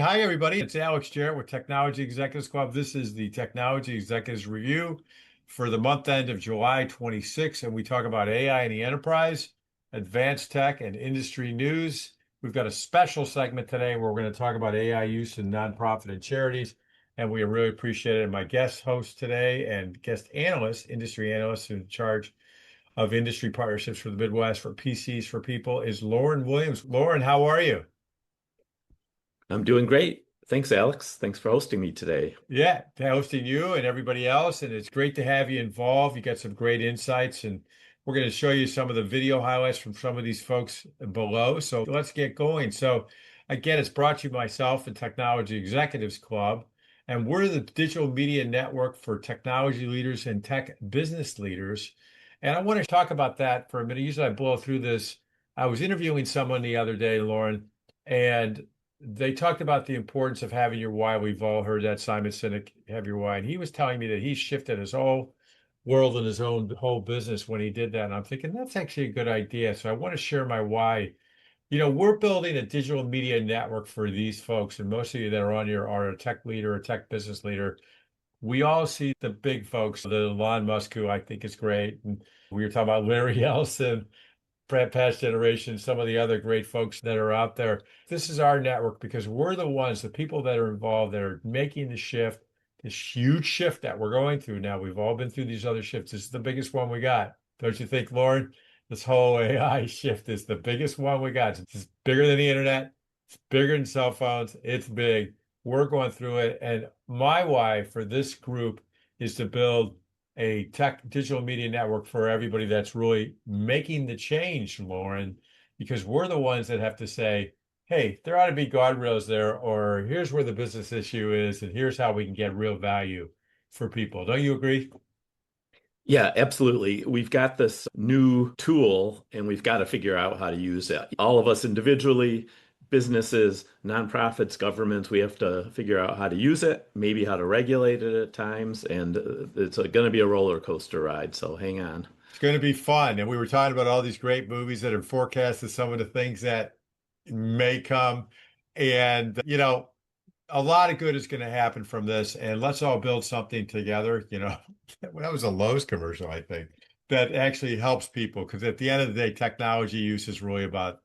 Hi, everybody. It's Alex Jarett with Technology Executives Club. This is the Technology Executives Review for the month end of July 26, and we talk about AI in the enterprise, advanced tech, and industry news. We've got a special segment today where we're going to talk about AI use in nonprofit and charities, and we really appreciate it. My guest host today and guest analyst, industry analyst in charge of industry partnerships for the Midwest for PCs for People is Loren Williams. Loren, how are you? I'm doing great. Thanks, Alex. Thanks for hosting me today. Yeah, hosting you and everybody else. And it's great to have you involved. You got some great insights, and we're going to show you some of the video highlights from some of these folks below. So let's get going. So, again, it's brought to you by myself and Technology Executives Club. And we're the digital media network for technology leaders and tech business leaders. And I want to talk about that for a minute. Usually I blow through this. I was interviewing someone the other day, Loren, and they talked about the importance of having your why. We've all heard that Simon Sinek, have your why. And he was telling me that he shifted his whole world and his own whole business when he did that. And I'm thinking that's actually a good idea. So I want to share my why. We're building a digital media network for these folks. And most of you that are on here are a tech leader, a tech business leader. We all see the big folks, the Elon Musk, who I think is great. And we were talking about Larry Ellison, past generations, some of the other great folks that are out there. This is our network because we're the ones, the people that are involved that are making the shift, this huge shift that we're going through now. We've all been through these other shifts. This is the biggest one we got. Don't you think, Lauren? This whole AI shift is the biggest one we got. It's bigger than the internet. It's bigger than cell phones. It's big. We're going through it. And my why for this group is to build a tech digital media network for everybody that's really making the change, Loren, because we're the ones that have to say, hey, there ought to be guardrails there, or here's where the business issue is, and here's how we can get real value for people. Don't you agree? Yeah, absolutely. We've got this new tool and we've got to figure out how to use it. All of us individually, businesses, nonprofits, governments, we have to figure out how to use it, maybe how to regulate it at times. And it's going to be a roller coaster ride. So hang on. It's going to be fun. And we were talking about all these great movies that have forecasted some of the things that may come. And, a lot of good is going to happen from this, and let's all build something together. That was a Lowe's commercial, I think, that actually helps people because at the end of the day, technology use is really about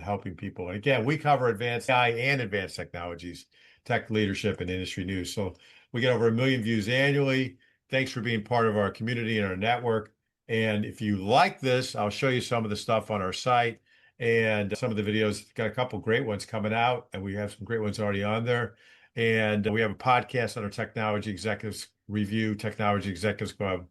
helping people. And again, we cover advanced AI and advanced technologies, tech leadership, and industry news. So we get over 1 million views annually. Thanks for being part of our community and our network. And if you like this, I'll show you some of the stuff on our site and some of the videos. Got a couple great ones coming out, and we have some great ones already on there. And we have a podcast on our Technology Executives Review, Technology Executives Club,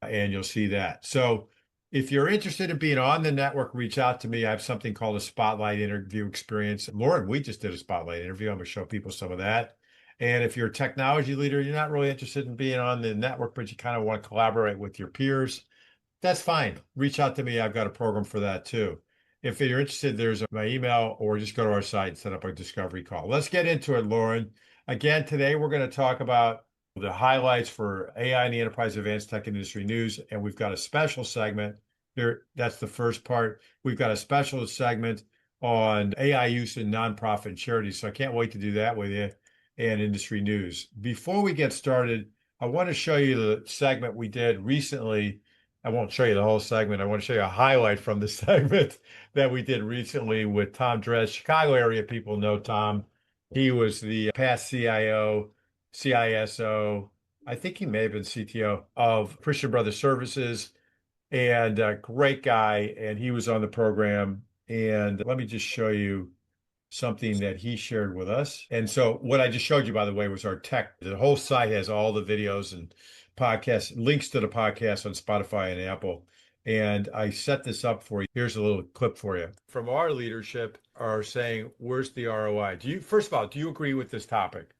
and you'll see that. So if you're interested in being on the network, reach out to me. I have something called a Spotlight interview experience. Lauren, we just did a Spotlight interview. I'm going to show people some of that. And if you're a technology leader, you're not really interested in being on the network, but you kind of want to collaborate with your peers, that's fine. Reach out to me. I've got a program for that too. If you're interested, there's my email, or just go to our site and set up a discovery call. Let's get into it, Lauren. Again, today we're going to talk about the highlights for AI in the enterprise advanced tech industry news. And we've got a special segment here. That's the first part. We've got a special segment on AI use in nonprofit and charities. So I can't wait to do that with you, and industry news. Before we get started, I want to show you the segment we did recently. I won't show you the whole segment. I want to show you a highlight from the segment that we did recently with Tom Dress. Chicago area people know Tom. He was the past CIO, CISO. I think he may have been CTO of Christian Brothers Services, and a great guy. And he was on the program. And let me just show you something that he shared with us. And so what I just showed you, by the way, was our tech. The whole site has all the videos and podcasts, links to the podcast on Spotify and Apple. And I set this up for you. Here's a little clip for you. From our leadership are saying, where's the ROI? First of all, do you agree with this topic?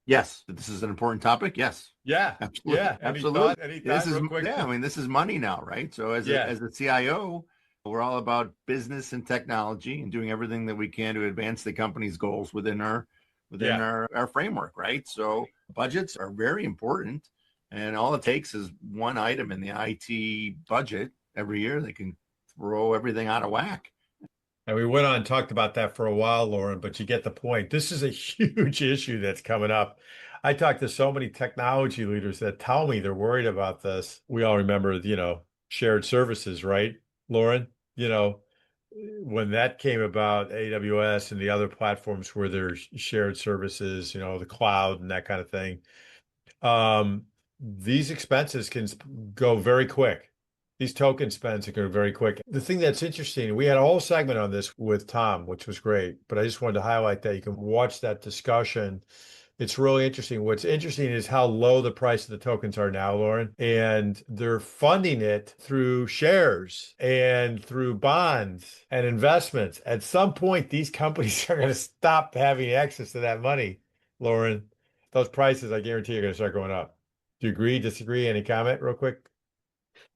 Yes, this is an important topic. Yes, Yeah. absolutely, Yeah. absolutely. Any This thought is real quick? yeah. I mean, this is money now, right? So Yeah. as a CIO, we're all about business and technology and doing everything that we can to advance the company's goals within Yeah. our framework, right? So budgets are very important, and all it takes is one item in the IT budget every year that can throw everything out of whack. And we went on and talked about that for a while, Loren, but you get the point. This is a huge issue that's coming up. I talked to so many technology leaders that tell me they're worried about this. We all remember, shared services, right, Loren? When that came about, AWS and the other platforms where there's shared services, the cloud and that kind of thing. These expenses can go very quick. These token spends can go very quick. The thing that's interesting, we had a whole segment on this with Tom, which was great, but I just wanted to highlight that you can watch that discussion. It's really interesting. What's interesting is how low the price of the tokens are now, Loren, and they're funding it through shares and through bonds and investments. At some point, these companies are going to stop having access to that money, Loren. Those prices, I guarantee, are going to start going up. Do you agree, disagree? Any comment real quick?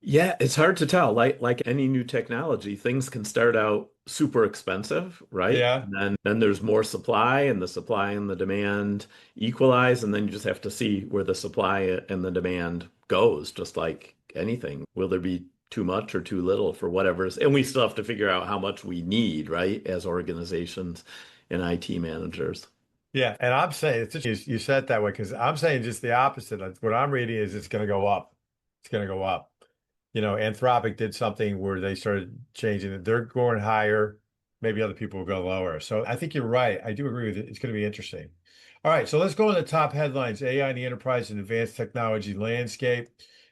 Yeah, it's hard to tell. Like any new technology, things can start out super expensive, right? Yeah. And then there's more supply, and the supply and the demand equalize, and then you just have to see where the supply and the demand goes, just like anything. Will there be too much or too little for whatever's, and we still have to figure out how much we need, right, as organizations and IT managers. Yeah. And I'm saying, it's just, you said it that way because I'm saying just the opposite. What I'm reading is it's going to go up. It's going to go up. Anthropic did something where they started changing it. They're going higher. Maybe other people will go lower. So I think you're right. I do agree with it. It's going to be interesting. All right. So let's go on the top headlines: AI in the enterprise and advanced technology landscape.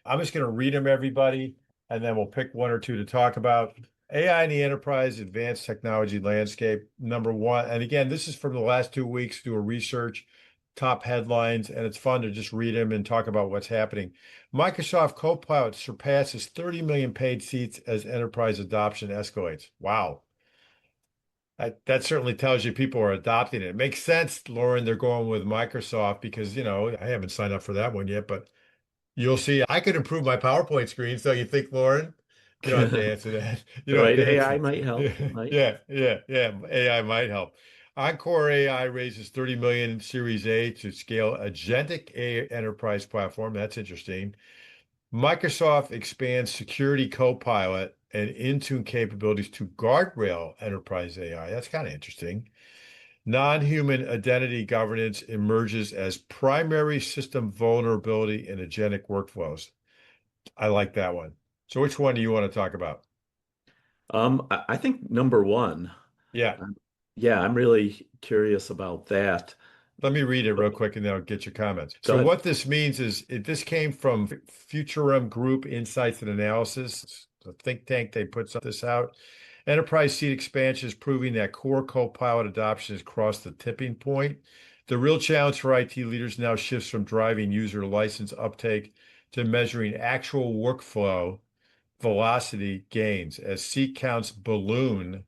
I'm just going to read them, everybody, and then we'll pick one or two to talk about. AI in the enterprise, advanced technology landscape. Number one. And again, this is from the last 2 weeks, do a research, top headlines, and it's fun to just read them and talk about what's happening. Microsoft Copilot surpasses 30 million paid seats as enterprise adoption escalates. Wow. That certainly tells you people are adopting it. It makes sense, Loren, they're going with Microsoft because, I haven't signed up for that one yet, but you'll see. I could improve my PowerPoint screen. So you think, Loren? You don't have to answer that. You The don't have right to AI answer. might help. It Yeah, might. yeah, yeah, yeah. AI might help. Encore AI raises 30 million Series A to scale agentic AI enterprise platform. That's interesting. Microsoft expands Security Copilot and Intune capabilities to guardrail enterprise AI. That's kind of interesting. Non-human identity governance emerges as primary system vulnerability in agentic workflows. I like that one. So which one do you want to talk about? I think number one. Yeah, Yeah, I'm really curious about that. let me read it real quick and then I'll get your comments. Go So ahead. what this means is this came from Futurum Group Insights and Analysis, a think tank. They put this out. Enterprise seat expansion is proving that core Copilot adoption has crossed the tipping point. The real challenge for IT leaders now shifts from driving user license uptake to measuring actual workflow velocity gains. As seat counts balloon,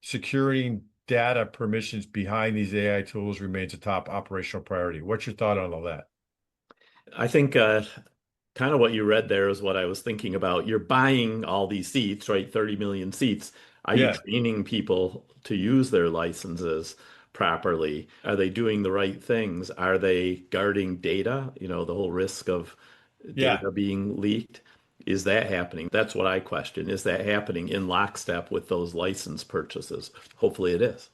securing data permissions behind these AI tools remains a top operational priority. What's your thought on all that? I think kind of what you read there is what I was thinking about. You're buying all these seats, right? 30 million seats. Are you Yeah, training people to use their licenses properly? Are they doing the right things? Are they guarding data? The whole risk of yeah. data being leaked. Is that happening? That's what I question. Is that happening in lockstep with those license purchases? Hopefully it is.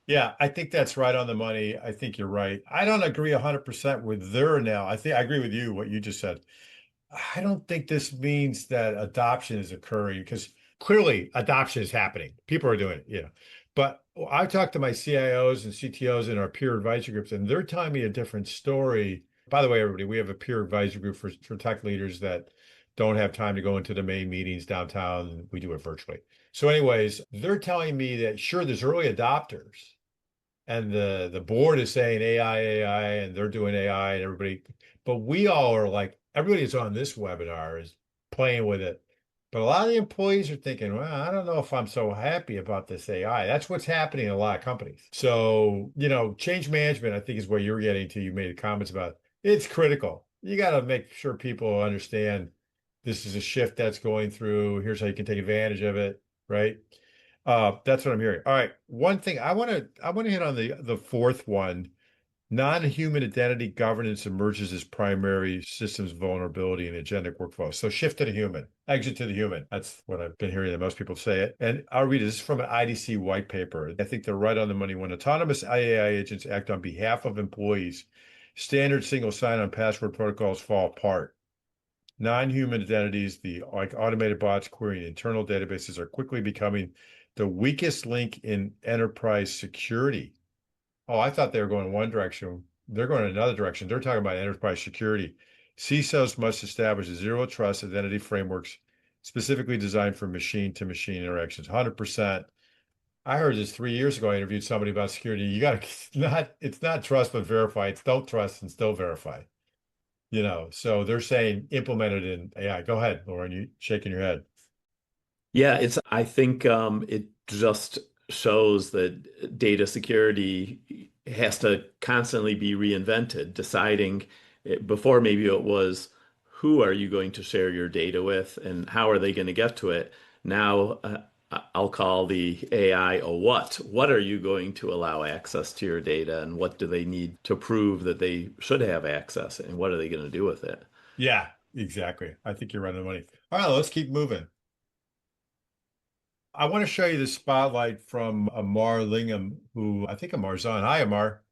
Yeah, I think that's right on the money. I think you're right. I don't agree 100% with their now. I agree with you, what you just said. I don't think this means that adoption is occurring because clearly adoption is happening. People are doing it. But I talked to my CIOs and CTOs in our peer advisory groups, and they're telling me a different story. By the way, everybody, we have a peer advisory group for tech leaders that don't have time to go into the main meetings downtown. We do it virtually. So, anyways, they're telling me that sure, there's early adopters, and the board is saying AI, and they're doing AI, and everybody, but we all are like, everybody that's on this webinar is playing with it. But a lot of the employees are thinking, well, I don't know if I'm so happy about this AI. That's what's happening in a lot of companies. So, change management, I think is what you're getting to. You made comments about it's critical. You got to make sure people understand this is a shift that's going through. Here's how you can take advantage of it, right? That's what I'm hearing. All right. One thing I want to hit on the fourth one. Non-human identity governance emerges as primary systems vulnerability in agentic workflow. So shift to the human, exit to the human. That's what I've been hearing that most people say it. And I'll read it. This is from an IDC white paper. I think they're right on the money. When autonomous AI agents act on behalf of employees, standard single sign-on password protocols fall apart. Non-human identities, like automated bots querying internal databases, are quickly becoming the weakest link in enterprise security. Oh, I thought they were going one direction. They're going in another direction. They're talking about enterprise security. CISOs must establish zero trust identity frameworks specifically designed for machine-to-machine interactions. 100%. I heard this 3 years ago. I interviewed somebody about security. You got to it's not trust but verify. It's don't trust and still verify. So they're saying implement it in AI. Go ahead, Loren. You shaking your head. Yeah, I think it just shows that data security has to constantly be reinvented, deciding before maybe it was who are you going to share your data with and how are they going to get to it. Now, I'll call the AI a what. What are you going to allow access to your data and what do they need to prove that they should have access and what are they going to do with it? Yeah, exactly. I think you're right on the money. All right, let's keep moving. I want to show you the spotlight from Amar Lingham, who I think Amar's on. Hi, Amar.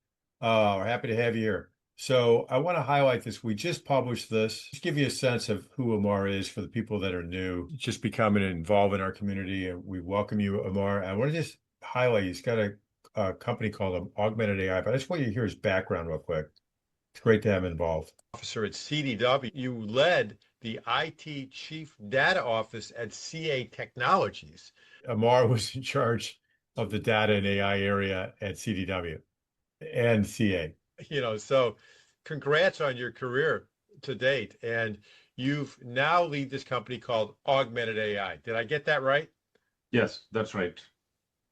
We're happy to have you here. So I want to highlight this. We just published this. Just give you a sense of who Amar is for the people that are new, just becoming involved in our community. And we welcome you, Amar. I want to just highlight, he's got a company called Augmented AI, but I just want you to hear his background real quick. It's great to have him involved. Officer at CDW, you led the IT Chief Data Office at CA Technologies. Amar was in charge of the data and AI area at CDW and CA. So congrats on your career to date. And you've now lead this company called Augmented AI. Did I get that right? Yes, that's right.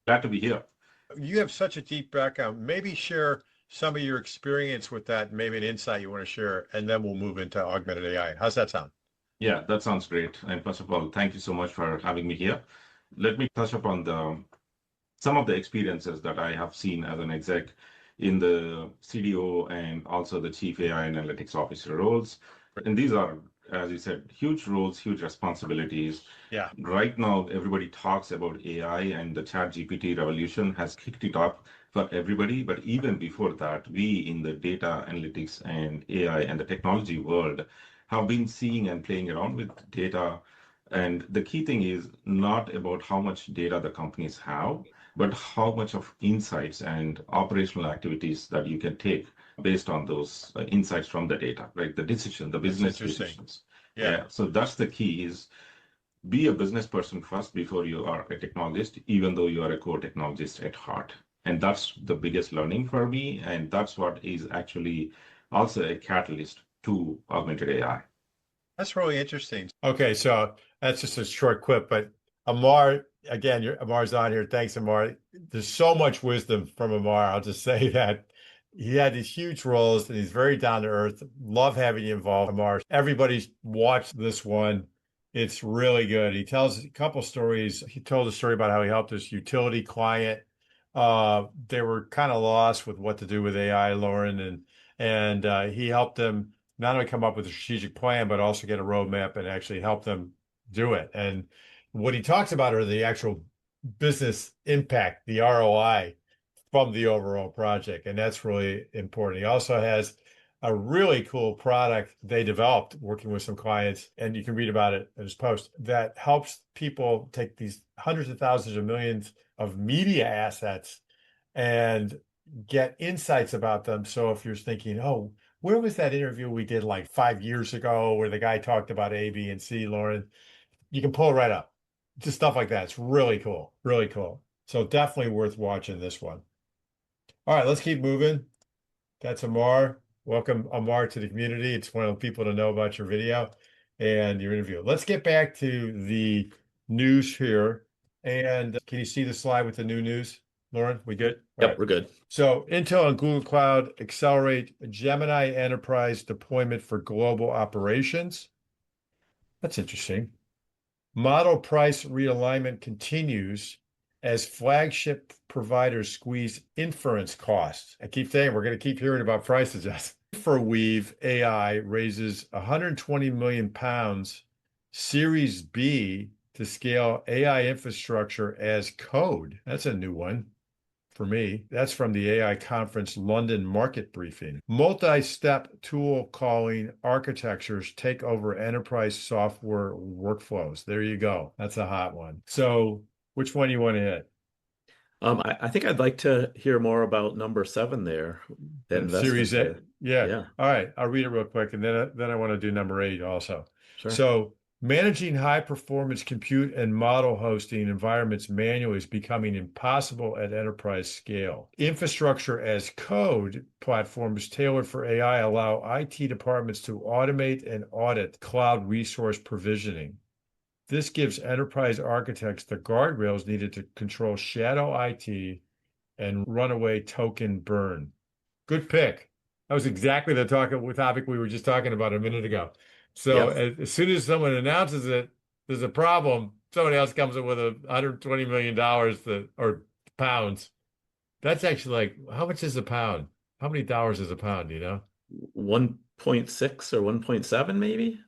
Glad to be here. You have such a deep background. Maybe share some of your experience with that, maybe an insight you want to share, and then we'll move into Augmented AI. How's that sound? Yeah, that sounds great. And first of all, thank you so much for having me here. Let me touch upon some of the experiences that I have seen as an exec in the CDO and also the Chief AI Analytics Officer roles. And these are, as you said, huge roles, huge responsibilities. Yeah. Right now, everybody talks about AI and the ChatGPT revolution has kicked it up for everybody. But even before that, we in the data analytics and AI and the technology world have been seeing and playing around with data. And the key thing is not about how much data the companies have, but how much of insights and operational activities that you can take based on those insights from the data, right? The business decisions. Yeah. So that's the key is be a business person first before you are a technologist, even though you are a core technologist at heart. And that's the biggest learning for me. And that's what is actually also a catalyst to augmented AI. That's really interesting. Okay, so that's just a short clip, but Amar, again, Amar's on here. Thanks, Amar. There's so much wisdom from Amar. I'll just say that he had these huge roles and he's very down to earth. Love having you involved, Amar. Everybody's watched this one. It's really good. He tells a couple stories. He told a story about how he helped this utility client. They were kind of lost with what to do with AI, Loren, and he helped them not only come up with a strategic plan, but also get a roadmap and actually help them do it. And what he talks about are the actual business impact, the ROI from the overall project. And that's really important. He also has a really cool product they developed working with some clients, and you can read about it in his post, that helps people take these hundreds of thousands of millions of media assets and get insights about them. So if you're thinking, oh, where was that interview we did like 5 years ago where the guy talked about A, B, and C, Loren? You can pull it right up. Just stuff like that. It's really cool. Really cool. So definitely worth watching this one. All right, let's keep moving. That's Amar. Welcome, Amar, to the community. It's one of the people to know about your video and your interview. Let's get back to the news here. And can you see the slide with the new news? Loren, we good? Yep, Right. we're good. So Intel and Google Cloud accelerate Gemini enterprise deployment for global operations. That's interesting. Model price realignment continues as flagship providers squeeze inference costs. I keep saying we're going to keep hearing about price adjustments. InfraWeave AI raises 120 million pounds Series B to scale AI infrastructure as code. That's a new one for me. That's from the AI conference London Market Briefing. Multi-step tool calling architectures take over enterprise software workflows. There you go. That's a hot one. So which one do you want to hit? I think I'd like to hear more about number 7 there. The Series investment A. there. Yeah. Yeah, All right. I'll read it real quick, and then I want to do number 8 also. sure. So managing high performance compute and model hosting environments manually is becoming impossible at enterprise scale. Infrastructure as code platforms tailored for AI allow IT departments to automate and audit cloud resource provisioning. This gives enterprise architects the guardrails needed to control shadow IT and runaway token burn. Good pick. That was exactly the topic we were just talking about a minute ago. So Yep. as soon as someone announces it, there's a problem. Somebody else comes in with $120 million or pounds. That's actually like, how much is a pound? How many dollars is a pound, you know? 1.6 or 1.7 maybe?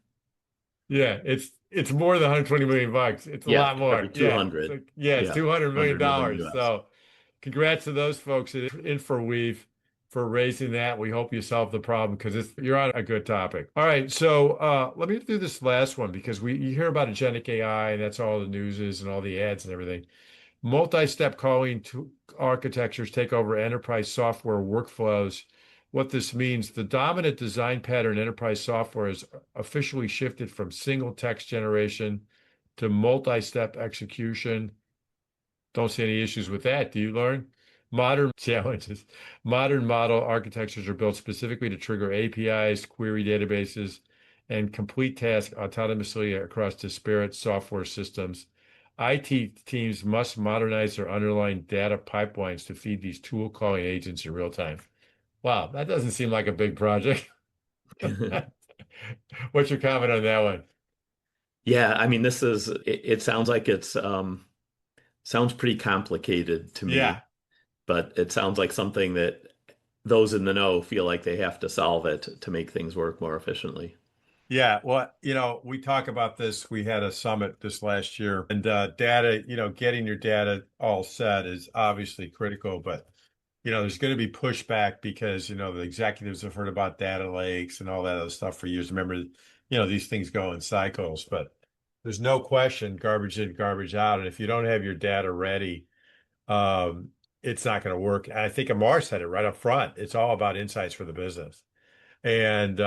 Yeah, it's more than 120 million bucks. It's a Yeah, lot more. probably Yeah. 200. It's Yeah, 200 million 100 million dollars. US. So congrats to those folks at InfraWeave for raising that. We hope you solve the problem because you're on a good topic. All right, so let me do this last one because you hear about agentic AI and that's all the news is and all the ads and everything. Multi-step calling to architectures take over enterprise software workflows. What this means, the dominant design pattern in enterprise software has officially shifted from single text generation to multi-step execution. Don't see any issues with that. Do you, Loren? Modern challenges. Modern model architectures are built specifically to trigger APIs, query databases, and complete tasks autonomously across disparate software systems. IT teams must modernize their underlying data pipelines to feed these tool calling agents in real time. Wow, that doesn't seem like a big project. What's your comment on that one? Yeah, I mean, it sounds like sounds pretty complicated to Yeah. me, but it sounds like something that those in the know feel like they have to solve it to make things work more efficiently. Yeah, well, we talk about this. We had a summit this last year, and data, getting your data all set is obviously critical, but there's going to be pushback because, the executives have heard about data lakes and all that other stuff for years. Remember, these things go in cycles, but there's no question garbage in, garbage out. And if you don't have your data ready, um, it's not going to work. And I think Amar said it right up front. It's all about insights for the business and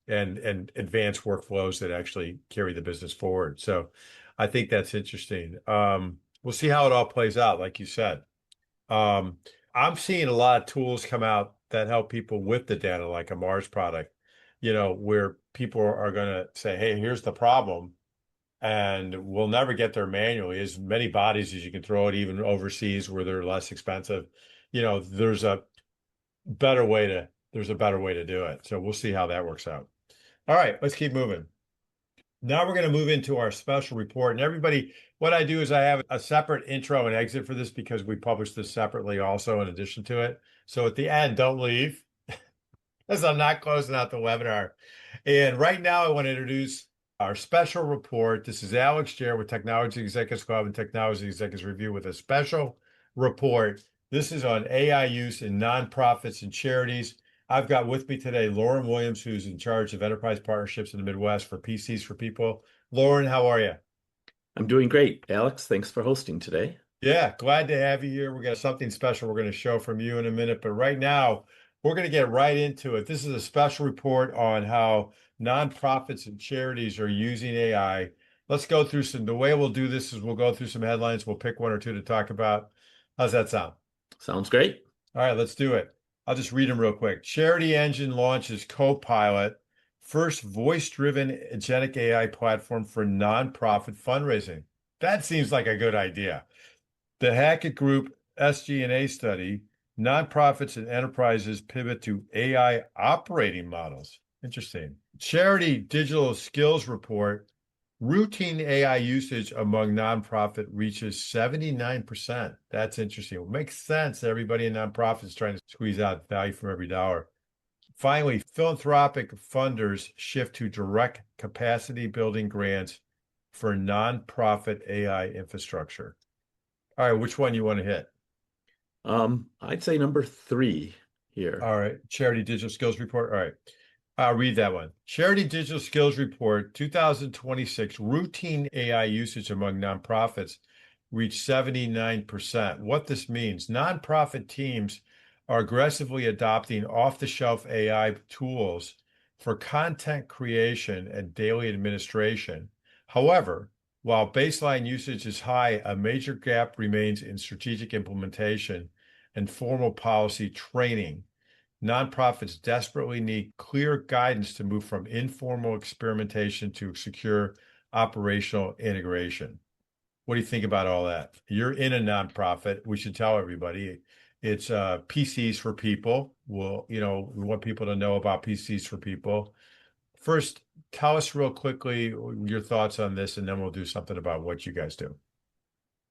advanced workflows that actually carry the business forward. So I think that's interesting. We'll see how it all plays out, like you said. Um, I'm seeing a lot of tools come out that help people with the data, like a Mars product, where people are going to say, hey, here's the problem. And we'll never get there manually. As many bodies as you can throw it, even overseas where they're less expensive. There's a there's a better way to do it. So we'll see how that works out. All right, let's keep moving. Now we're going to move into our special report. And everybody, what I do is I have a separate intro and exit for this because we publish this separately also in addition to it. So at the end, don't leave because I'm not closing out the webinar. And right now I want to introduce our special report. This is Alex Jarett with Technology Executives Club and Technology Executives Review with a special report. This is on AI use in nonprofits and charities. I've got with me today Loren Williams, who's in charge of enterprise partnerships in the Midwest for PCs for People. Loren, how are you? I'm doing great, Alex. Thanks for hosting today. Yeah, glad to have you here. We got something special we're going to show from you in a minute, but right now we're going to get right into it. This is a special report on how nonprofits and charities are using AI. Let's go through the way we'll do this is we'll go through some headlines. We'll pick one or two to talk about. How's that sound? Sounds great. All right, let's do it. I'll just read them real quick. Charity Engine launches Copilot, first voice-driven agentic AI platform for nonprofit fundraising. That seems like a good idea. The Hackett Group SG&A study, nonprofits and enterprises pivot to AI operating models. Interesting. Charity Digital Skills Report, Routine AI usage among nonprofit reaches 79%. That's interesting. It makes sense. Everybody in nonprofits is trying to squeeze out value from every dollar. Finally, philanthropic funders shift to direct capacity building grants for nonprofit AI infrastructure. All right, which one you want to hit? I'd say number 3 here. All right, Charity Digital Skills Report. All right, I'll read that one. Charity Digital Skills Report 2026, routine AI usage among nonprofits reached 79%. What this means, nonprofit teams are aggressively adopting off-the-shelf AI tools for content creation and daily administration. However, while baseline usage is high, a major gap remains in strategic implementation and formal policy training. Nonprofits desperately need clear guidance to move from informal experimentation to secure operational integration. What do you think about all that? You're in a nonprofit. We should tell everybody it's PCs for People. Well, we want people to know about PCs for People. First, tell us real quickly your thoughts on this, and then we'll do something about what you guys do.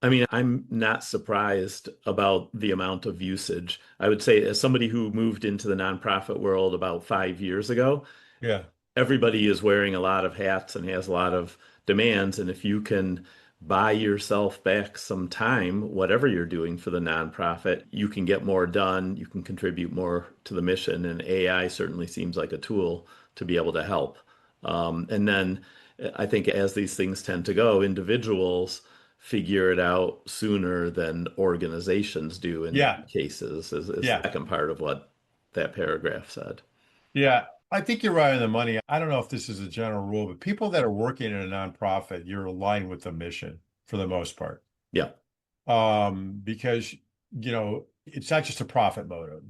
I mean, I'm not surprised about the amount of usage. I would say, as somebody who moved into the nonprofit world about 5 years ago, Yeah. everybody is wearing a lot of hats and has a lot of demands. And if you can buy yourself back some time, whatever you're doing for the nonprofit, you can get more done, you can contribute more to the mission. And AI certainly seems like a tool to be able to help. And then I think, as these things tend to go, individuals figure it out sooner than organizations do in Yeah. many cases, is the Yeah. second part of what that paragraph said. Yeah. I think you're right on the money. I don't know if this is a general rule, but people that are working in a nonprofit, you're aligned with the mission for the most part. Yeah. Because, it's not just a profit motive,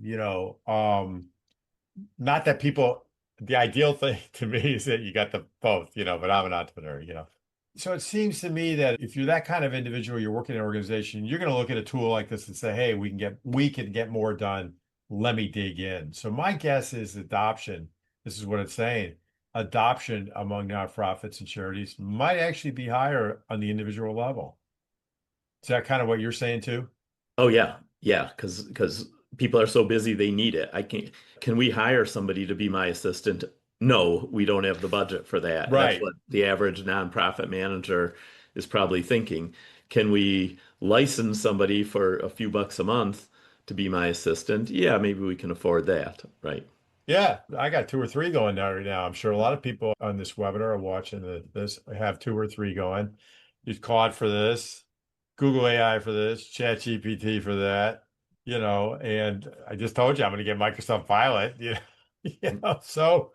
not that the ideal thing to me is that you got the both, but I'm an entrepreneur. So it seems to me that if you're that kind of individual, you're working in an organization, you're going to look at a tool like this and say, hey, we can get more done. Let me dig in. So my guess is adoption. This is what it's saying. Adoption among nonprofits and charities might actually be higher on the individual level. Is that kind of what you're saying too? Oh yeah. Yeah. Because people are so busy, they need it. Can we hire somebody to be my assistant? No, we don't have the budget for that. That's Right. what the average nonprofit manager is probably thinking. Can we license somebody for a few bucks a month to be my assistant? Yeah, maybe we can afford that. Right. Yeah, I got 2 or 3 going now right now. I'm sure a lot of people on this webinar are watching this have 2 or 3 going. Use Claude for this, Google AI for this, ChatGPT for that, and I just told you I'm going to get Microsoft Pilot, So,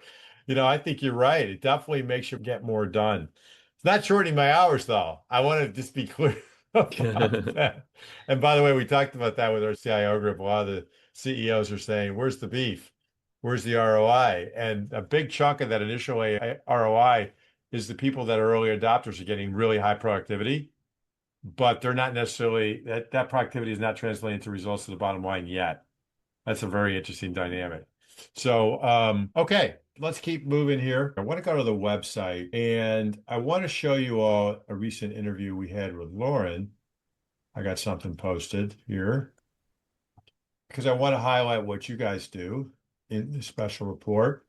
I think you're right. It definitely makes you get more done. It's not shortening my hours though. I want to just be clear about that. And by the way, we talked about that with our CIO group. A lot of the CEOs are saying, where's the beef? Where's the ROI? And a big chunk of that initial ROI is the people that are early adopters are getting really high productivity, but they're not necessarily, that productivity is not translating to results to the bottom line yet. That's a very interesting dynamic. So, okay, let's keep moving here. I want to go to the website, and I want to show you all a recent interview we had with Loren. I got something posted here because I want to highlight what you guys do in the special report.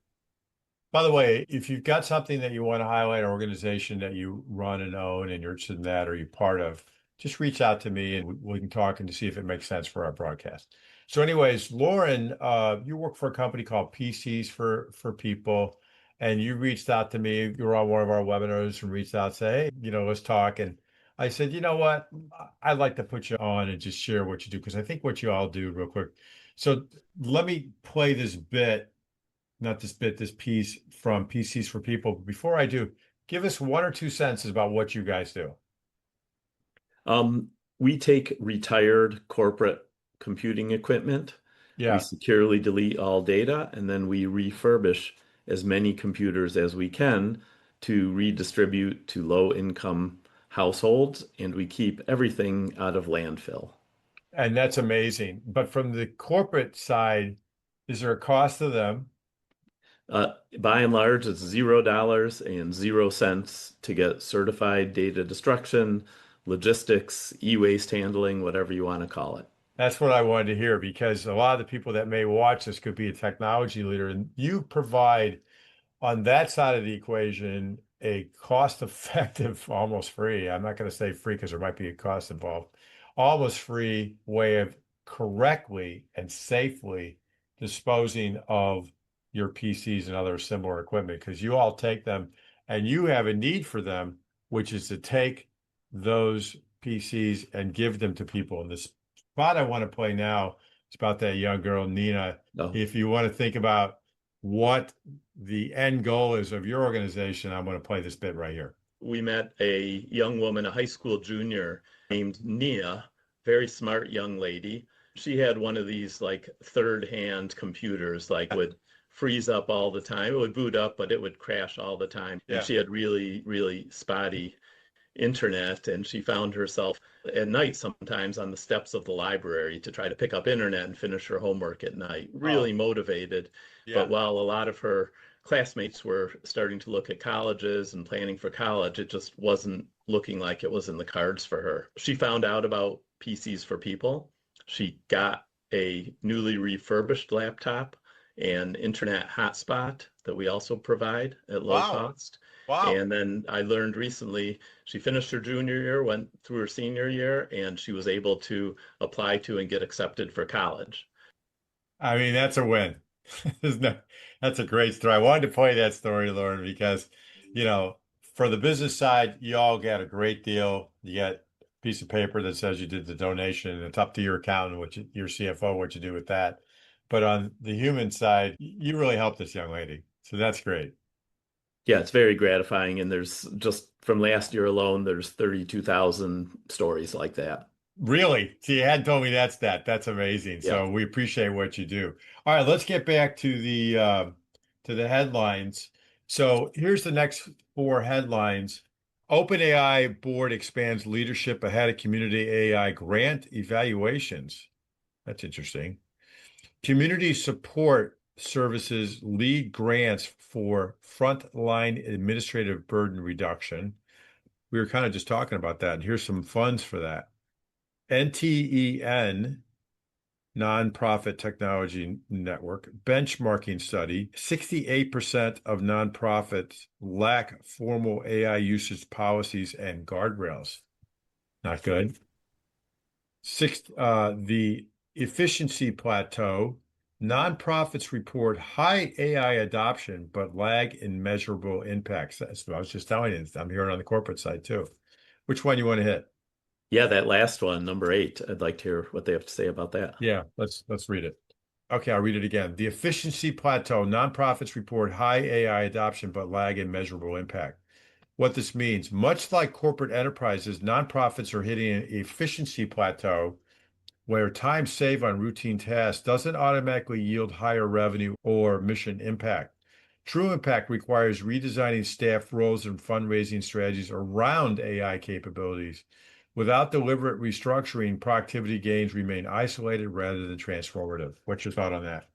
By the way, if you've got something that you want to highlight, an organization that you run and own and you're interested in that or you're part of, just reach out to me and we can talk and to see if it makes sense for our broadcast. So anyways, Loren, you work for a company called PCs for People, and you reached out to me. You were on one of our webinars and reached out, say, hey, let's talk. And I said, you know what? I'd like to put you on and just share what you do, because I think what you all do real quick. So let me play this piece from PCs for People. Before I do, give us 1 or 2 sentences about what you guys do. We take retired corporate computing equipment. Yeah. We securely delete all data, and then we refurbish as many computers as we can to redistribute to low-income households, and we keep everything out of landfill. And that's amazing. But from the corporate side, is there a cost to them? By and large, it's $0 and 0 cents to get certified data destruction, logistics, e-waste handling, whatever you want to call it. That's what I wanted to hear, because a lot of the people that may watch this could be a technology leader, and you provide on that side of the equation a cost-effective, almost free. I'm not going to say free because there might be a cost involved. Almost free way of correctly and safely disposing of your PCs and other similar equipment, because you all take them and you have a need for them, which is to take those PCs and give them to people. And this spot I want to play now is about that young girl, Nina. No. If you want to think about what the end goal is of your organization, I'm going to play this bit right here. We met a young woman, a high school junior named Nia, very smart young lady. She had one of these like third-hand computers, like would freeze up all the time. It would boot up, but it would crash all the time. Yeah. And she had really, really spotty internet, and she found herself at night sometimes on the steps of the library to try to pick up internet and finish her homework at night. Really motivated. Yeah. But while a lot of her classmates were starting to look at colleges and planning for college, it just wasn't looking like it was in the cards for her. She found out about PCs for People. She got a newly refurbished laptop and internet hotspot that we also provide at low cost. Wow. And then I learned recently she finished her junior year, went through her senior year, and she was able to apply to and get accepted for college. I mean, that's a win. That's a great story. I wanted to play that story, Loren, because, for the business side, you all get a great deal. You get a piece of paper that says you did the donation, and it's up to your accountant, your CFO, what you do with that. But on the human side, you really helped this young lady. So that's great. Yeah, it's very gratifying. And there's just from last year alone, there's 32,000 stories like that. Really? See, you hadn't told me that stat. That's amazing. Yeah. So we appreciate what you do. All right, let's get back to the headlines. So here's the next four headlines. OpenAI board expands leadership ahead of community AI grant evaluations. That's interesting. Community support services lead grants for frontline administrative burden reduction. We were kind of just talking about that, and here's some funds for that. NTEN, Nonprofit Technology Network, benchmarking study, 68% of nonprofits lack formal AI usage policies and guardrails. Not good. The efficiency plateau, nonprofits report high AI adoption, but lag in measurable impacts. That's what I was just telling you. I'm hearing on the corporate side too. Which one you want to hit? Yeah, that last one, number 8. I'd like to hear what they have to say about that. Yeah, let's read it. Okay, I'll read it again. The efficiency plateau, nonprofits report high AI adoption, but lag in measurable impact. What this means, much like corporate enterprises, nonprofits are hitting an efficiency plateau where time saved on routine tasks doesn't automatically yield higher revenue or mission impact. True impact requires redesigning staff roles and fundraising strategies around AI capabilities. Without deliberate restructuring, productivity gains remain isolated rather than transformative. What's your thought on that?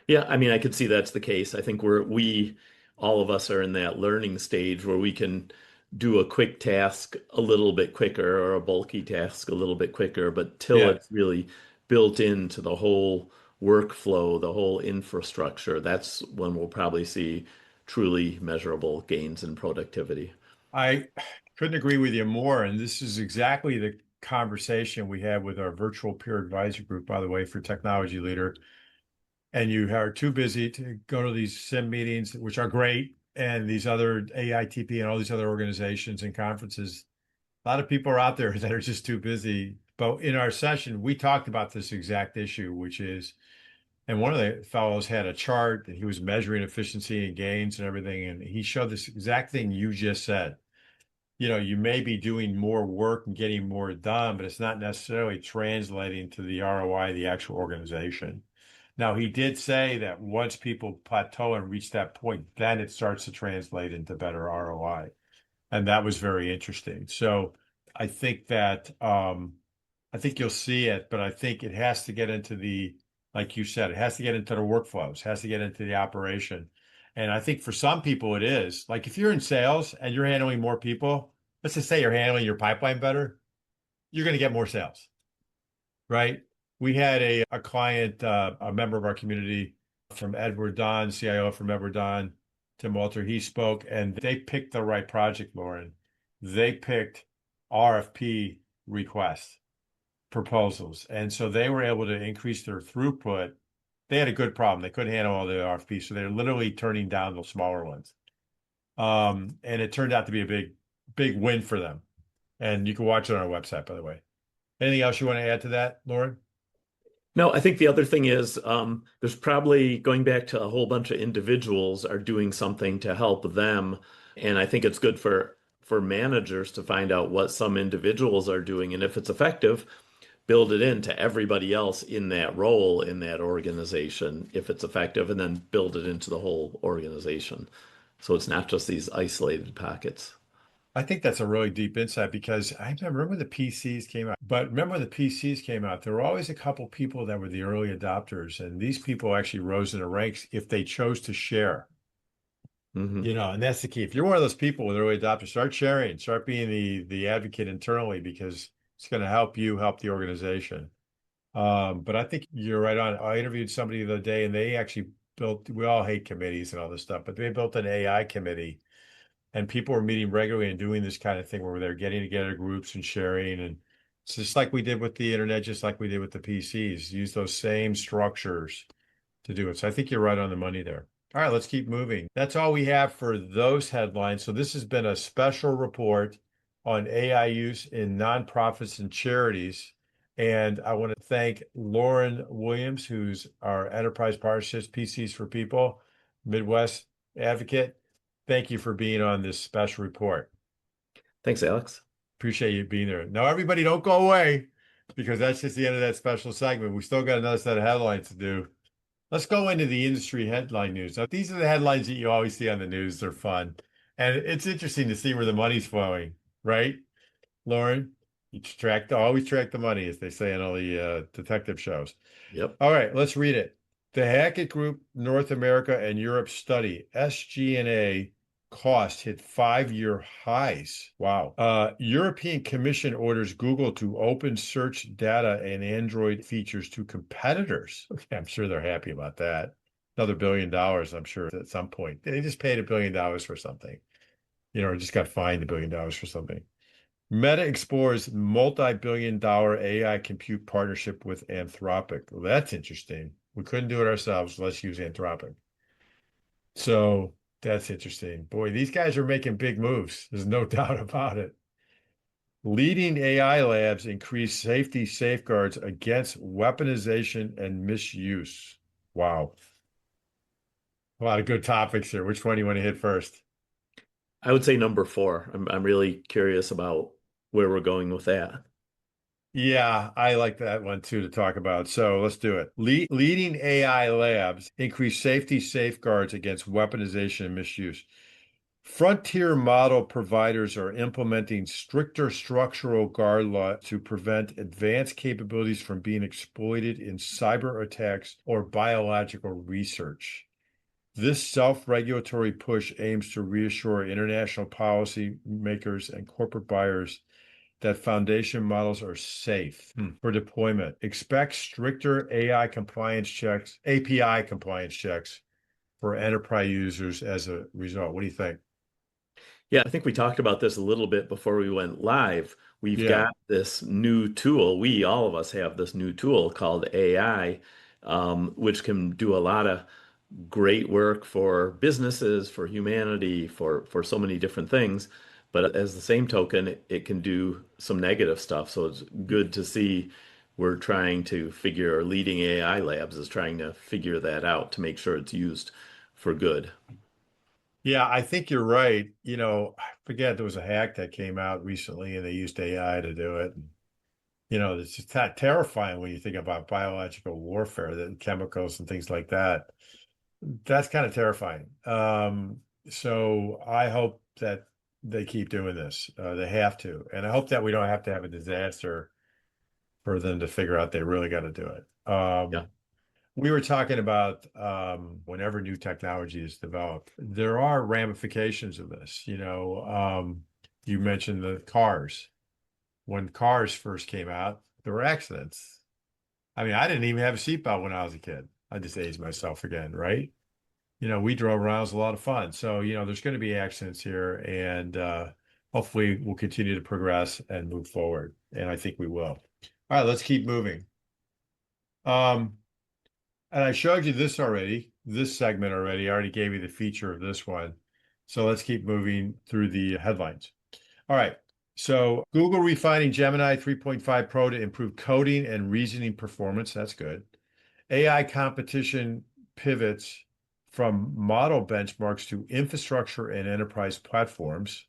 Yeah, I mean, I could see that's the case. I think all of us are in that learning stage where we can do a quick task a little bit quicker or a bulky task a little bit quicker, but till it's really built into the whole workflow, the whole infrastructure, that's when we'll probably see truly measurable gains in productivity. I couldn't agree with you more. And this is exactly the conversation we had with our virtual peer advisor group, by the way, for Technology Leader. And you are too busy to go to these SIM meetings, which are great, and these other AITP and all these other organizations and conferences. A lot of people are out there that are just too busy. But in our session, we talked about this exact issue, which is, and one of the fellows had a chart that he was measuring efficiency and gains and everything. And he showed this exact thing you just said. You may be doing more work and getting more done, but it's not necessarily translating to the ROI of the actual organization. Now, he did say that once people plateau and reach that point, then it starts to translate into better ROI. And that was very interesting. So I think that, I think you'll see it, but I think it has to get into like you said, it has to get into the workflows, has to get into the operation. And I think for some people it is. Like if you're in sales and you're handling more people, let's just say you're handling your pipeline better, you're going to get more sales, right? We had a client, a member of our community from Edward Don, CIO from Edward Don, Tim Walter, he spoke and they picked the right project, Loren. They picked RFP requests, proposals. And so they were able to increase their throughput. They had a good problem. They couldn't handle all the RFPs. So they're literally turning down the smaller ones. And it turned out to be a big win for them. And you can watch it on our website, by the way. Anything else you want to add to that, Loren? No, I think the other thing is there's probably going back to a whole bunch of individuals are doing something to help them. And I think it's good for managers to find out what some individuals are doing. And if it's effective, build it into everybody else in that role in that organization if it's effective, and then build it into the whole organization. So it's not just these isolated pockets. I think that's a really deep insight because I remember when the PCs came out. But remember when the PCs came out, there were always a couple people that were the early adopters, and these people actually rose in the ranks if they chose to share. Mm-hmm. And that's the key. If you're one of those people with early adopters, start sharing, start being the advocate internally because it's going to help you help the organization. But I think you're right on. I interviewed somebody the other day, and they actually we all hate committees and all this stuff, but they built an AI committee. And people were meeting regularly and doing this kind of thing where they're getting together groups and sharing. And it's just like we did with the internet, just like we did with the PCs, use those same structures to do it. So I think you're right on the money there. All right, let's keep moving. That's all we have for those headlines. So this has been a special report on AI use in nonprofits and charities. And I want to thank Loren Williams, who's our Enterprise Partnerships PCs for People Midwest advocate. Thank you for being on this special report. Thanks, Alex. Appreciate you being there. Now, everybody don't go away because that's just the end of that special segment. We still got another set of headlines to do. Let's go into the industry headline news. Now, these are the headlines that you always see on the news. They're fun. And it's interesting to see where the money's flowing, right, Loren? You always track the money, as they say in all the detective shows. Yep. All right, let's read it. The Hackett Group North America and Europe study, SG&A cost hit 5-year highs. Wow. European Commission orders Google to open search data and Android features to competitors. Okay, I'm sure they're happy about that. Another $1 billion, I'm sure, at some point. They just paid $1 billion for something, or just got fined $1 billion for something. Meta explores multi-billion-dollar AI compute partnership with Anthropic. Well, that's interesting. We couldn't do it ourselves. Let's use Anthropic. So that's interesting. Boy, these guys are making big moves. There's no doubt about it. Leading AI labs increase safety safeguards against weaponization and misuse. Wow. A lot of good topics here. Which one do you want to hit first? I would say number 4. I'm really curious about where we're going with that. Yeah, I like that one too to talk about. So let's do it. Leading AI labs increase safety safeguards against weaponization and misuse. Frontier model providers are implementing stricter structural guard law to prevent advanced capabilities from being exploited in cyber attacks or biological research. This self-regulatory push aims to reassure international policy makers and corporate buyers that foundation models are safe for deployment. Expect stricter AI compliance checks, API compliance checks for enterprise users as a result. What do you think? Yeah, I think we talked about this a little bit before we went live. We've got this new tool. All of us have this new tool called AI, which can do a lot of great work for businesses, for humanity, for so many different things. But as the same token, it can do some negative stuff. So it's good to see we're trying to figure, leading AI labs is trying to figure that out to make sure it's used for good. Yeah, I think you're right. I forget there was a hack that came out recently and they used AI to do it. It's just terrifying when you think about biological warfare, the chemicals and things like that. That's kind of terrifying. So I hope that they keep doing this. They have to. And I hope that we don't have to have a disaster for them to figure out they really got to do it. Yeah. We were talking about whenever new technology is developed, there are ramifications of this. You mentioned the cars. When cars first came out, there were accidents. I mean, I didn't even have a seatbelt when I was a kid. I just aged myself again, right? We drove around, it was a lot of fun. So, there's going to be accidents here, and hopefully we'll continue to progress and move forward. And I think we will. All right, let's keep moving. And I showed you this segment already. I already gave you the feature of this one. So let's keep moving through the headlines. All right. So Google refining Gemini 3.5 Pro to improve coding and reasoning performance. That's good. AI competition pivots from model benchmarks to infrastructure and enterprise platforms.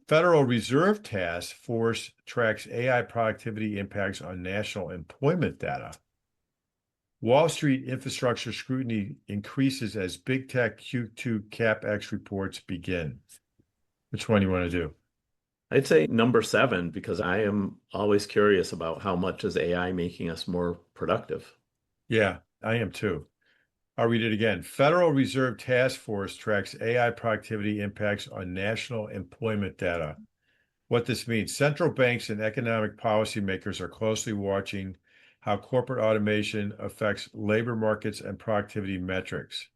Federal Reserve Task Force tracks AI productivity impacts on national employment data. Wall Street infrastructure scrutiny increases as big tech Q2 CapEx reports begin. Which one do you want to do? I'd say number 7, because I am always curious about how much is AI making us more productive. Yeah, I am too. I'll read it again. Federal Reserve Task Force tracks AI productivity impacts on national employment data. What this means, central banks and economic policymakers are closely watching how corporate automation affects labor markets and productivity metrics.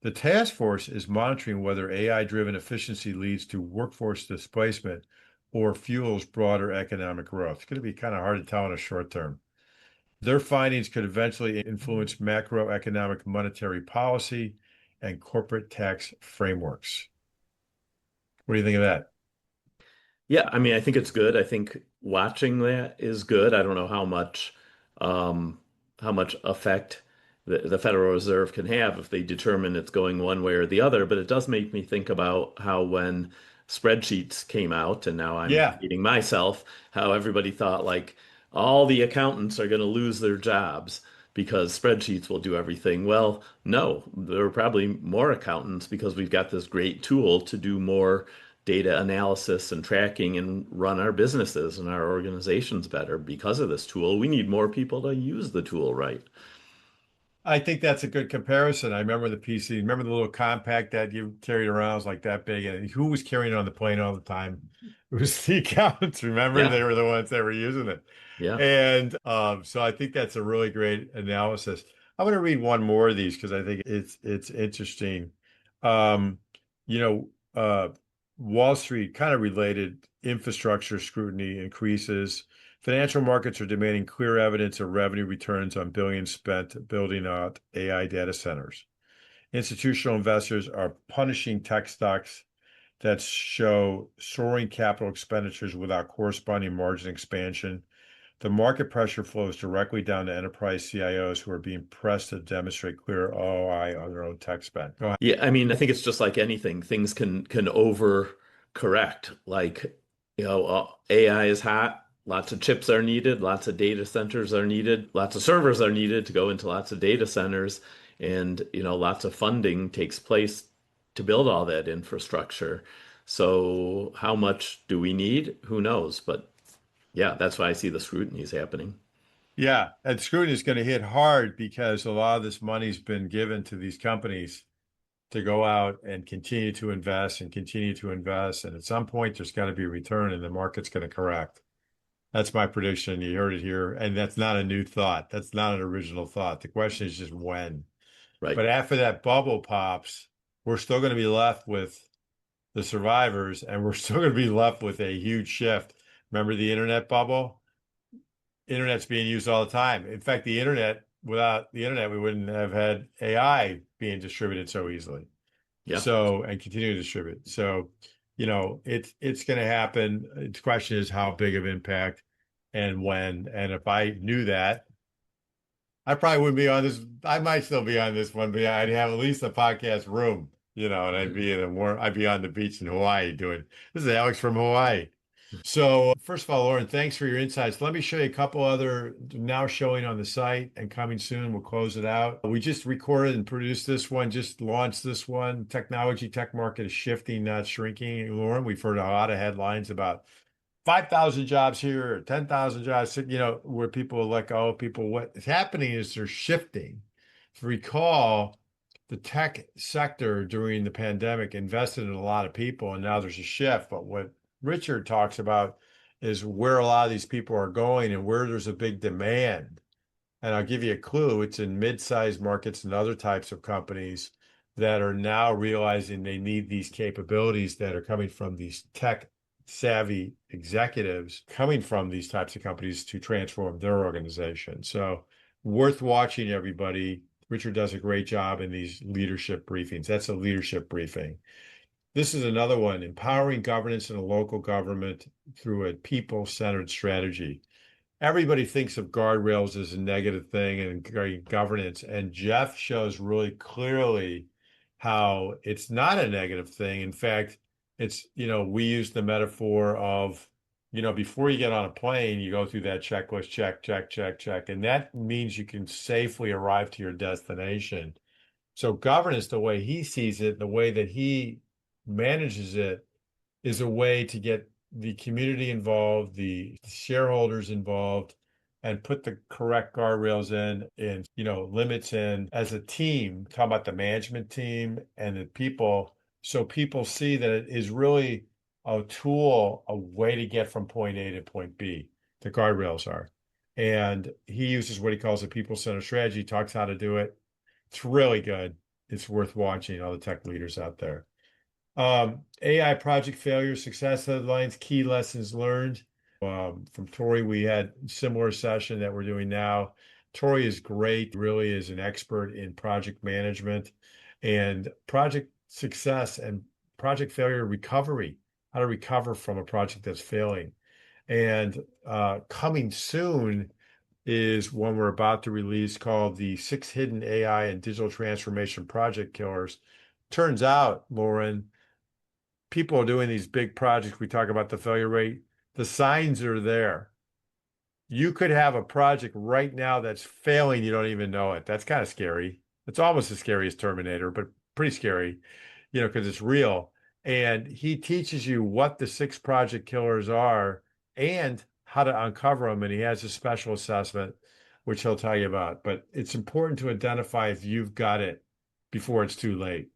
The task force is monitoring whether AI-driven efficiency leads to workforce displacement or fuels broader economic growth. It's going to be kind of hard to tell in a short term. Their findings could eventually influence macroeconomic monetary policy and corporate tax frameworks. What do you think of that? Yeah, I mean, I think it's good. I think watching that is good. I don't know how much effect the Federal Reserve can have if they determine it's going one way or the other, but it does make me think about how when spreadsheets came out, and now I'm Yeah, repeating myself, how everybody thought like all the accountants are going to lose their jobs because spreadsheets will do everything. Well, no, there are probably more accountants because we've got this great tool to do more data analysis and tracking and run our businesses and our organizations better because of this tool. We need more people to use the tool right. I think that's a good comparison. I remember the PC. Remember the little compact that you carried around? It was like that big. And who was carrying it on the plane all the time? It was the accountants. Remember, Yeah, they were the ones that were using it. yeah. And so I think that's a really great analysis. I'm going to read one more of these because I think it's interesting. Um, you know, Wall Street kind of related infrastructure scrutiny increases. Financial markets are demanding clear evidence of revenue returns on billions spent building out AI data centers. Institutional investors are punishing tech stocks that show soaring capital expenditures without corresponding margin expansion. The market pressure flows directly down to enterprise CIOs who are being pressed to demonstrate clear ROI on their own tech spend. Go ahead. Yeah, I mean, I think it's just like anything. Things can overcorrect. Like, AI is hot. Lots of chips are needed. Lots of data centers are needed. Lots of servers are needed to go into lots of data centers. And, lots of funding takes place to build all that infrastructure. So how much do we need? Who knows? But yeah, that's why I see the scrutiny is happening. Yeah, and scrutiny is going to hit hard because a lot of this money's been given to these companies to go out and continue to invest and continue to invest. And at some point, there's got to be a return and the market's going to correct. That's my prediction. You heard it here. And that's not a new thought. That's not an original thought. The question is just when. Right. But after that bubble pops, we're still going to be left with the survivors and we're still going to be left with a huge shift. Remember the internet bubble? Internet's being used all the time. In fact, without the internet, we wouldn't have had AI being distributed so easily. Yeah. So, and continue to distribute. So, it's going to happen. The question is how big of impact and when. And if I knew that, I probably wouldn't be on this. I might still be on this one, but I'd have at least a podcast room, and I'd be on the beach in Hawaii doing, this is Alex from Hawaii. So first of all, Loren, thanks for your insights. Let me show you a couple other now showing on the site and coming soon. We'll close it out. We just recorded and produced this one, just launched this one. Technology tech market is shifting, not shrinking. Loren, we've heard a lot of headlines about 5,000 jobs here, 10,000 jobs, where people let go of people. What's happening is they're shifting. If you recall, the tech sector during the pandemic invested in a lot of people, and now there's a shift. But what Richard talks about is where a lot of these people are going and where there's a big demand. And I'll give you a clue. It's in mid-sized markets and other types of companies that are now realizing they need these capabilities that are coming from these tech savvy executives coming from these types of companies to transform their organization. So worth watching, everybody. Richard does a great job in these leadership briefings. That's a leadership briefing. This is another one, empowering governance in a local government through a people-centered strategy. Everybody thinks of guardrails as a negative thing and governance, and Jeff shows really clearly how it's not a negative thing. In fact, it's, we use the metaphor of, before you get on a plane, you go through that checklist, check, check, check, check, and that means you can safely arrive to your destination. So governance, the way he sees it, the way that he manages it, is a way to get the community involved, the shareholders involved, and put the correct guardrails in and, limits in as a team. Talk about the management team and the people. So people see that it is really a tool, a way to get from point A to point B. The guardrails are. And he uses what he calls a people-centered strategy, talks how to do it. It's really good. It's worth watching, all the tech leaders out there. AI project failure, success headlines, key lessons learned. From Tori, we had a similar session that we're doing now. Tori is great, really is an expert in project management and project success and project failure recovery, how to recover from a project that's failing. And coming soon is one we're about to release called the 6 Hidden AI and Digital Transformation Project Killers. Turns out, Loren, people are doing these big projects. We talk about the failure rate. The signs are there. You could have a project right now that's failing. You don't even know it. That's kind of scary. It's almost as scary as Terminator, but pretty scary, because it's real. And he teaches you what the 6 project killers are and how to uncover them. And he has a special assessment, which he'll tell you about. But it's important to identify if you've got it before it's too late.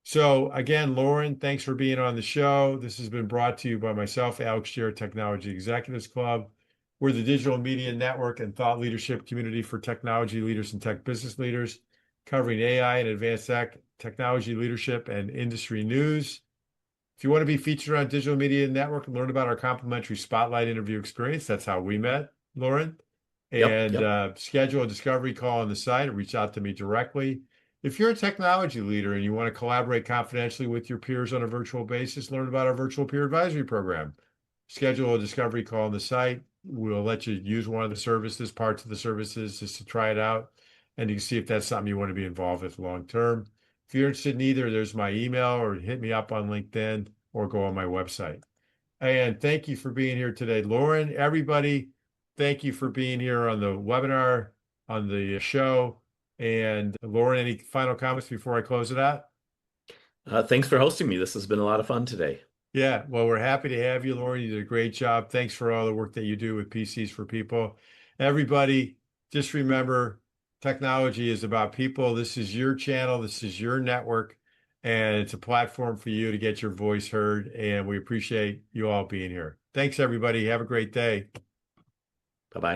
So again, Loren, thanks for being on the show. This has been brought to you by myself, Alex Jarett, Technology Executives Club. We're the digital media network and thought leadership community for technology leaders and tech business leaders, covering AI and advanced tech, technology leadership, and industry news. If you want to be featured on Digital Media Network and learn about our complimentary spotlight interview experience, that's how we met, Loren. And schedule a discovery call on the site or reach out to me directly. If you're a technology leader and you want to collaborate confidentially with your peers on a virtual basis, learn about our virtual peer advisory program. Schedule a discovery call on the site. We'll let you use one of the services, parts of the services, just to try it out. And you can see if that's something you want to be involved with long term. If you're interested in either, there's my email or hit me up on LinkedIn or go on my website. And thank you for being here today, Loren. Everybody, thank you for being here on the webinar, on the show. And Loren, any final comments before I close it out? Thanks for hosting me. This has been a lot of fun today. Yeah, well, we're happy to have you, Loren. You did a great job. Thanks for all the work that you do with PCs for People. Everybody, just remember, technology is about people. This is your channel. This is your network. And it's a platform for you to get your voice heard. And we appreciate you all being here. Thanks, everybody. Have a great day. Bye-bye.